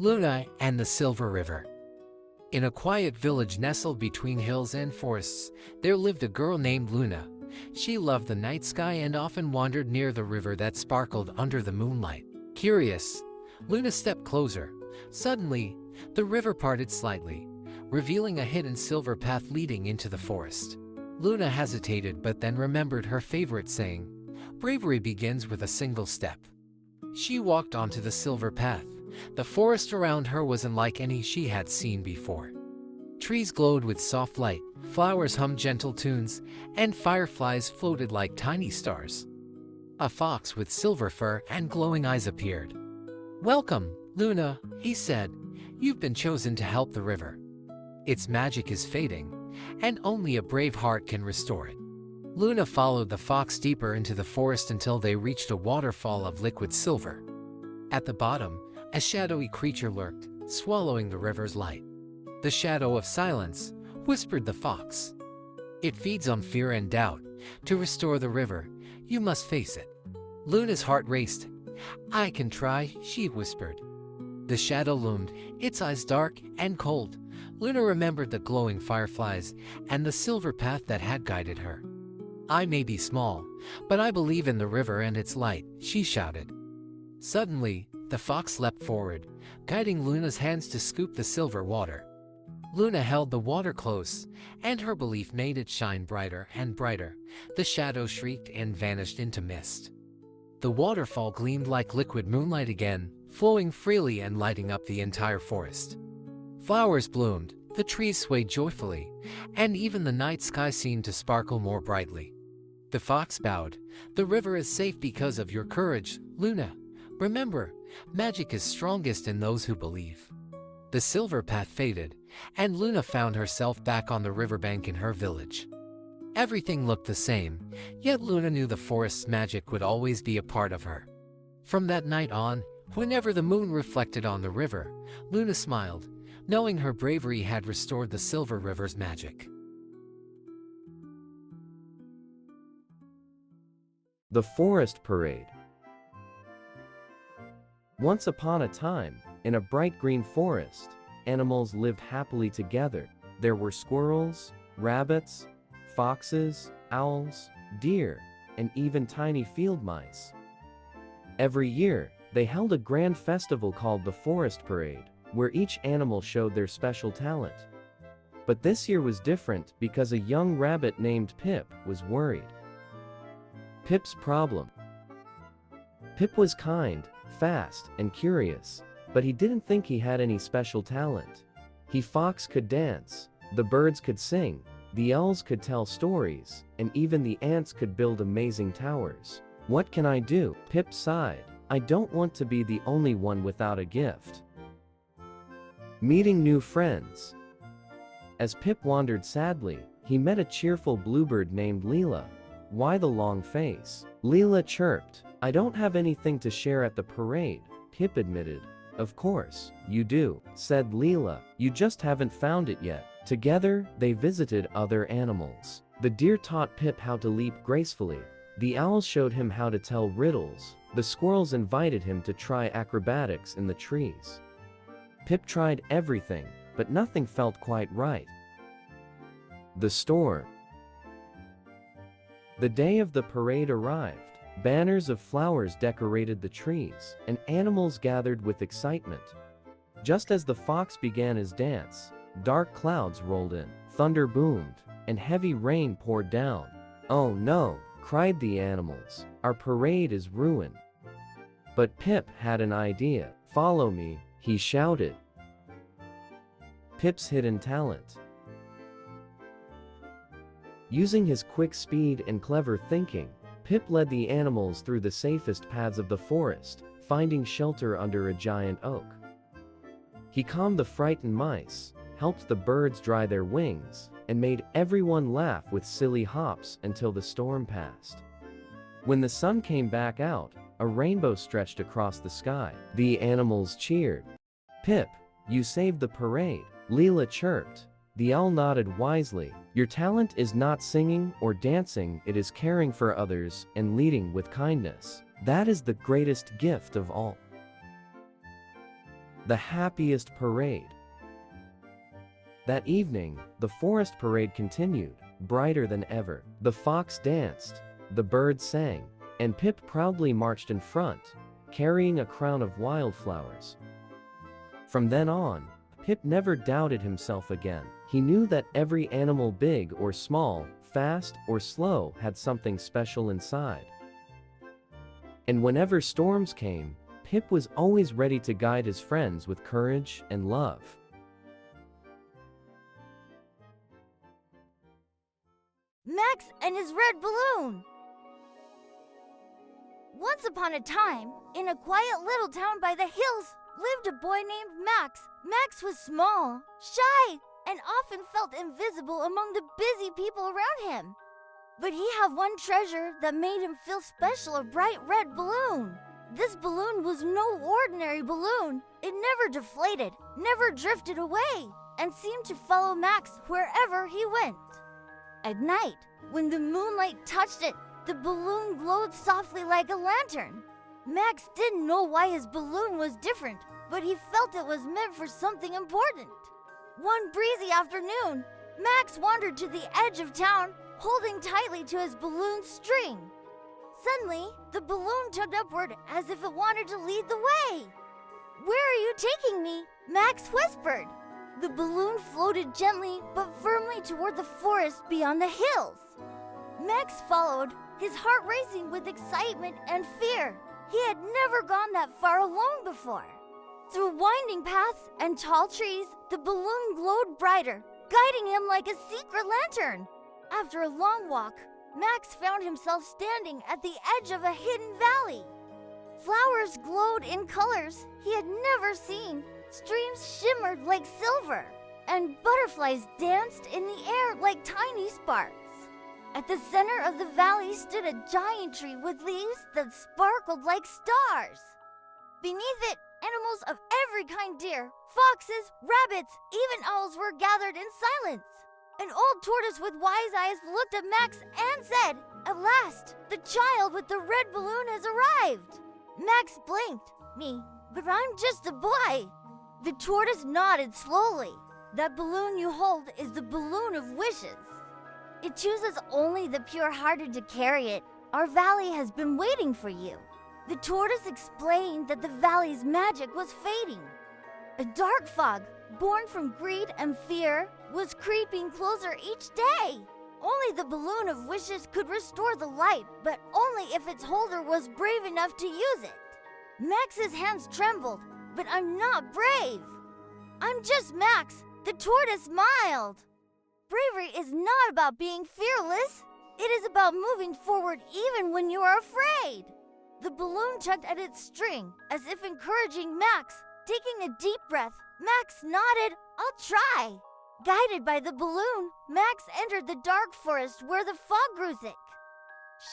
Luna and the Silver River. In a quiet village nestled between hills and forests, there lived a girl named Luna. She loved the night sky and often wandered near the river that sparkled under the moonlight. Curious, Luna stepped closer. Suddenly, the river parted slightly, revealing a hidden silver path leading into the forest. Luna hesitated but then remembered her favorite saying, "Bravery begins with a single step." She walked onto the silver path. The forest around her was unlike any she had seen before. Trees glowed with soft light, flowers hummed gentle tunes, and fireflies floated like tiny stars. A fox with silver fur and glowing eyes appeared. "Welcome, Luna," he said. "You've been chosen to help the river. Its magic is fading, and only a brave heart can restore it." Luna followed the fox deeper into the forest until they reached a waterfall of liquid silver. At the bottom, a shadowy creature lurked, swallowing the river's light. "The shadow of silence," whispered the fox. "It feeds on fear and doubt. To restore the river, you must face it." Luna's heart raced. "I can try," she whispered. The shadow loomed, its eyes dark and cold. Luna remembered the glowing fireflies and the silver path that had guided her. "I may be small, but I believe in the river and its light," she shouted. Suddenly, the fox leapt forward, guiding Luna's hands to scoop the silver water. Luna held the water close, and her belief made it shine brighter and brighter. The shadow shrieked and vanished into mist. The waterfall gleamed like liquid moonlight again, flowing freely and lighting up the entire forest. Flowers bloomed, the trees swayed joyfully, and even the night sky seemed to sparkle more brightly. The fox bowed. "The river is safe because of your courage, Luna. Remember, magic is strongest in those who believe." The silver path faded, and Luna found herself back on the riverbank in her village. Everything looked the same, yet Luna knew the forest's magic would always be a part of her. From that night on, whenever the moon reflected on the river, Luna smiled, knowing her bravery had restored the Silver River's magic. The Forest Parade. Once upon a time, in a bright green forest, animals lived happily together. There were squirrels, rabbits, foxes, owls, deer, and even tiny field mice. Every year, they held a grand festival called the Forest Parade, where each animal showed their special talent. But this year was different because a young rabbit named Pip was worried. Pip's problem. Pip was kind, fast, and curious, but he didn't think he had any special talent. The fox could dance, the birds could sing, the owls could tell stories, and even the ants could build amazing towers. "What can I do?" Pip sighed. "I don't want to be the only one without a gift." Meeting new friends. As Pip wandered sadly, he met a cheerful bluebird named Leela. "Why the long face?" Leela chirped. "I don't have anything to share at the parade," Pip admitted. "Of course, you do," said Leela. "You just haven't found it yet." Together, they visited other animals. The deer taught Pip how to leap gracefully. The owls showed him how to tell riddles. The squirrels invited him to try acrobatics in the trees. Pip tried everything, but nothing felt quite right. The store. The day of the parade arrived. Banners of flowers decorated the trees, and animals gathered with excitement. Just as the fox began his dance, dark clouds rolled in, thunder boomed, and heavy rain poured down. "Oh no!" cried the animals. "Our parade is ruined." But Pip had an idea. "Follow me," he shouted. Pip's hidden talent. Using his quick speed and clever thinking, Pip led the animals through the safest paths of the forest, finding shelter under a giant oak. He calmed the frightened mice, helped the birds dry their wings, and made everyone laugh with silly hops until the storm passed. When the sun came back out, a rainbow stretched across the sky. The animals cheered. "Pip, you saved the parade," Leela chirped. The owl nodded wisely. "Your talent is not singing or dancing, it is caring for others and leading with kindness. That is the greatest gift of all." the happiest parade. That evening, the forest parade continued, brighter than ever. The fox danced, the birds sang, and Pip proudly marched in front, carrying a crown of wildflowers. From then on, Pip never doubted himself again. He knew that every animal, big or small, fast or slow, had something special inside. And whenever storms came, Pip was always ready to guide his friends with courage and love. Max and his red balloon. Once upon a time, in a quiet little town by the hills, lived a boy named Max. Max was small, shy, and often felt invisible among the busy people around him. But he had one treasure that made him feel special, a bright red balloon. This balloon was no ordinary balloon. It never deflated, never drifted away, and seemed to follow Max wherever he went. At night, when the moonlight touched it, the balloon glowed softly like a lantern. Max didn't know why his balloon was different, but he felt it was meant for something important. One breezy afternoon, Max wandered to the edge of town, holding tightly to his balloon string. Suddenly, the balloon tugged upward as if it wanted to lead the way. "Where are you taking me?" Max whispered. The balloon floated gently but firmly toward the forest beyond the hills. Max followed, his heart racing with excitement and fear. He had never gone that far alone before. Through winding paths and tall trees, the balloon glowed brighter, guiding him like a secret lantern. After a long walk, Max found himself standing at the edge of a hidden valley. Flowers glowed in colors he had never seen. Streams shimmered like silver, and butterflies danced in the air like tiny sparks. At the center of the valley stood a giant tree with leaves that sparkled like stars. Beneath it, animals of every kind, deer, foxes, rabbits, even owls, were gathered in silence. An old tortoise with wise eyes looked at Max and said, "At last, the child with the red balloon has arrived." Max blinked. "Me, but I'm just a boy." The tortoise nodded slowly. "That balloon you hold is the balloon of wishes. It chooses only the pure-hearted to carry it. Our valley has been waiting for you." The tortoise explained that the valley's magic was fading. A dark fog, born from greed and fear, was creeping closer each day. Only the balloon of wishes could restore the light, but only if its holder was brave enough to use it. Max's hands trembled. "But I'm not brave." "I'm just Max," the tortoise smiled. "Bravery is not about being fearless. It is about moving forward even when you are afraid." The balloon tugged at its string, as if encouraging Max. Taking a deep breath, Max nodded, "I'll try." Guided by the balloon, Max entered the dark forest where the fog grew thick.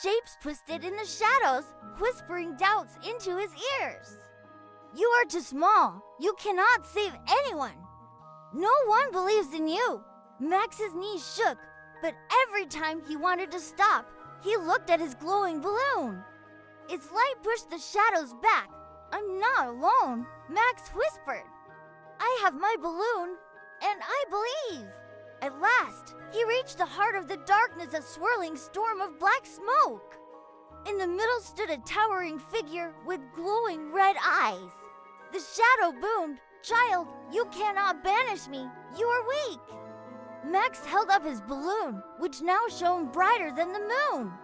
Shapes twisted in the shadows, whispering doubts into his ears. "You are too small. You cannot save anyone. No one believes in you." Max's knees shook, but every time he wanted to stop, he looked at his glowing balloon. Its light pushed the shadows back. "I'm not alone," Max whispered. "I have my balloon, and I believe." At last, he reached the heart of the darkness, a swirling storm of black smoke. In the middle stood a towering figure with glowing red eyes. The shadow boomed, "Child, you cannot banish me. You are weak." Max held up his balloon, which now shone brighter than the moon.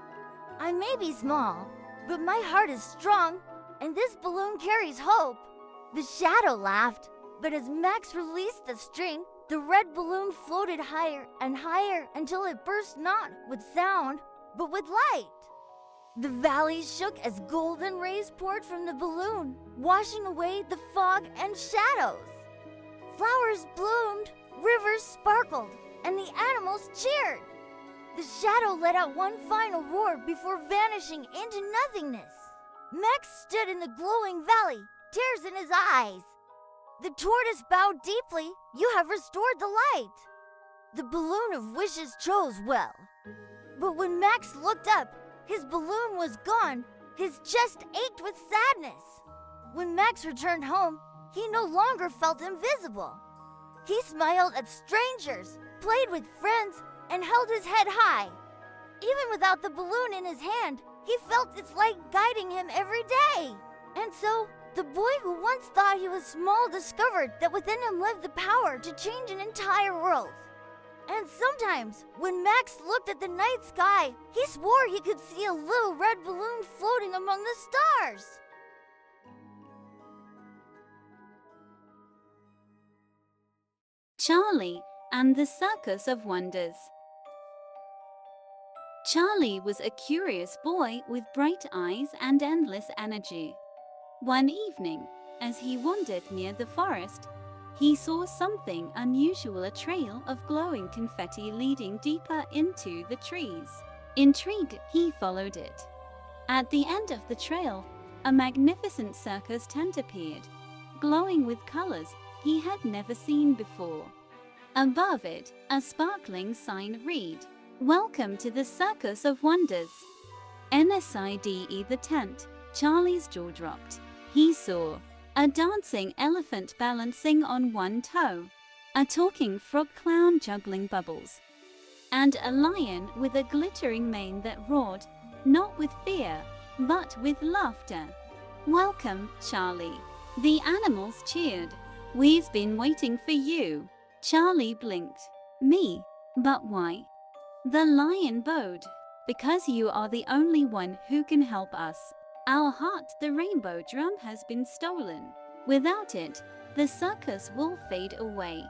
"I may be small, but my heart is strong, and this balloon carries hope." The shadow laughed, but as Max released the string, the red balloon floated higher and higher until it burst not with sound, but with light. The valley shook as golden rays poured from the balloon, washing away the fog and shadows. Flowers bloomed, rivers sparkled, and the animals cheered. The shadow let out one final roar before vanishing into nothingness. Max stood in the glowing valley, tears in his eyes. The tortoise bowed deeply. "You have restored the light." The balloon of wishes chose well. But when Max looked up, his balloon was gone. His chest ached with sadness. When Max returned home, he no longer felt invisible. He smiled at strangers, played with friends, and held his head high. Even without the balloon in his hand, he felt its light guiding him every day. And so, the boy who once thought he was small discovered that within him lived the power to change an entire world. And sometimes, when Max looked at the night sky, he swore he could see a little red balloon floating among the stars. Charlie and the Circus of Wonders. Charlie was a curious boy with bright eyes and endless energy. One evening, as he wandered near the forest, he saw something unusual, a trail of glowing confetti leading deeper into the trees. Intrigued, he followed it. At the end of the trail, a magnificent circus tent appeared, glowing with colors he had never seen before. Above it, a sparkling sign read, "Welcome to the Circus of Wonders." Inside the tent, Charlie's jaw dropped. He saw a dancing elephant balancing on one toe, a talking frog clown juggling bubbles, and a lion with a glittering mane that roared, not with fear, but with laughter. "Welcome, Charlie." The animals cheered. "We've been waiting for you." Charlie blinked. "Me? But why?" The lion bowed. "Because you are the only one who can help us. Our heart, the rainbow drum, has been stolen. Without it, the circus will fade away."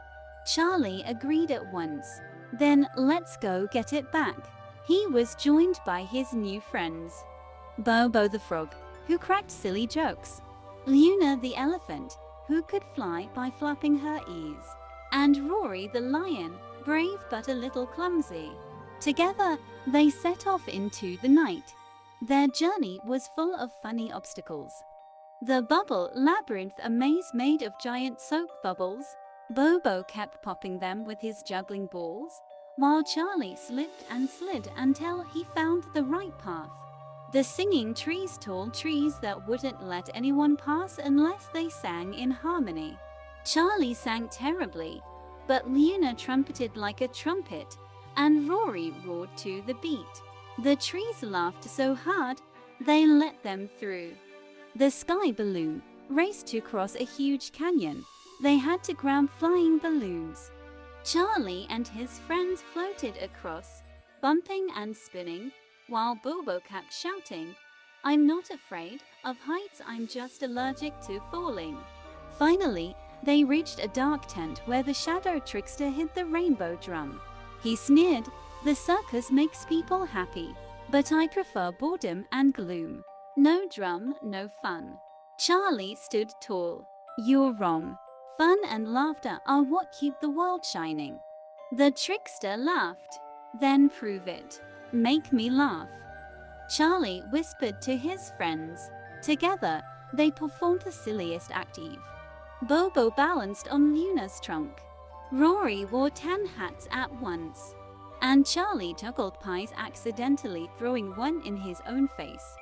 Charlie agreed at once. "Then let's go get it back." He was joined by his new friends. Bobo the frog, who cracked silly jokes. Luna the elephant, who could fly by flapping her ears. And Rory the lion, brave but a little clumsy. Together, they set off into the night. Their journey was full of funny obstacles. The bubble labyrinth, a maze made of giant soap bubbles. Bobo kept popping them with his juggling balls, while Charlie slipped and slid until he found the right path. The singing trees, tall trees that wouldn't let anyone pass unless they sang in harmony. Charlie sang terribly, but Luna trumpeted like a trumpet, and Rory roared to the beat. The trees laughed so hard, they let them through. The sky balloon raced to cross a huge canyon. They had to grab flying balloons. Charlie and his friends floated across, bumping and spinning, while Bobo kept shouting, "I'm not afraid of heights, I'm just allergic to falling." Finally, they reached a dark tent where the shadow trickster hid the rainbow drum. He sneered, "The circus makes people happy, but I prefer boredom and gloom. No drum, no fun." Charlie stood tall. "You're wrong. Fun and laughter are what keep the world shining." The trickster laughed. "Then prove it. Make me laugh." Charlie whispered to his friends. Together, they performed the silliest act Eve. Bobo balanced on Luna's trunk. Rory wore 10 hats at once. And Charlie juggled pies, accidentally throwing one in his own face.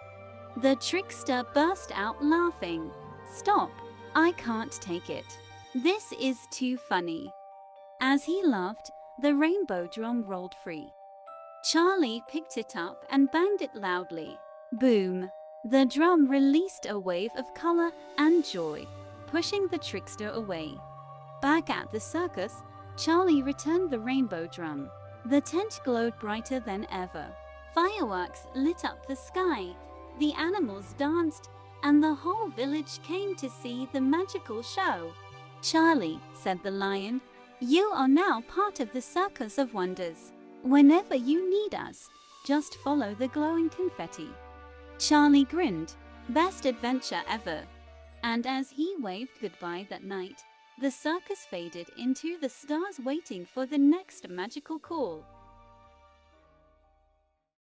The trickster burst out laughing. "Stop, I can't take it. This is too funny." As he laughed, the rainbow drum rolled free. Charlie picked it up and banged it loudly. Boom! The drum released a wave of color and joy, pushing the trickster away. Back at the circus, Charlie returned the rainbow drum. The tent glowed brighter than ever. Fireworks lit up the sky. The animals danced, and the whole village came to see the magical show. "Charlie," said the lion, "you are now part of the Circus of Wonders. Whenever you need us, just follow the glowing confetti." Charlie grinned. Best adventure ever. And as he waved goodbye that night, the circus faded into the stars, waiting for the next magical call.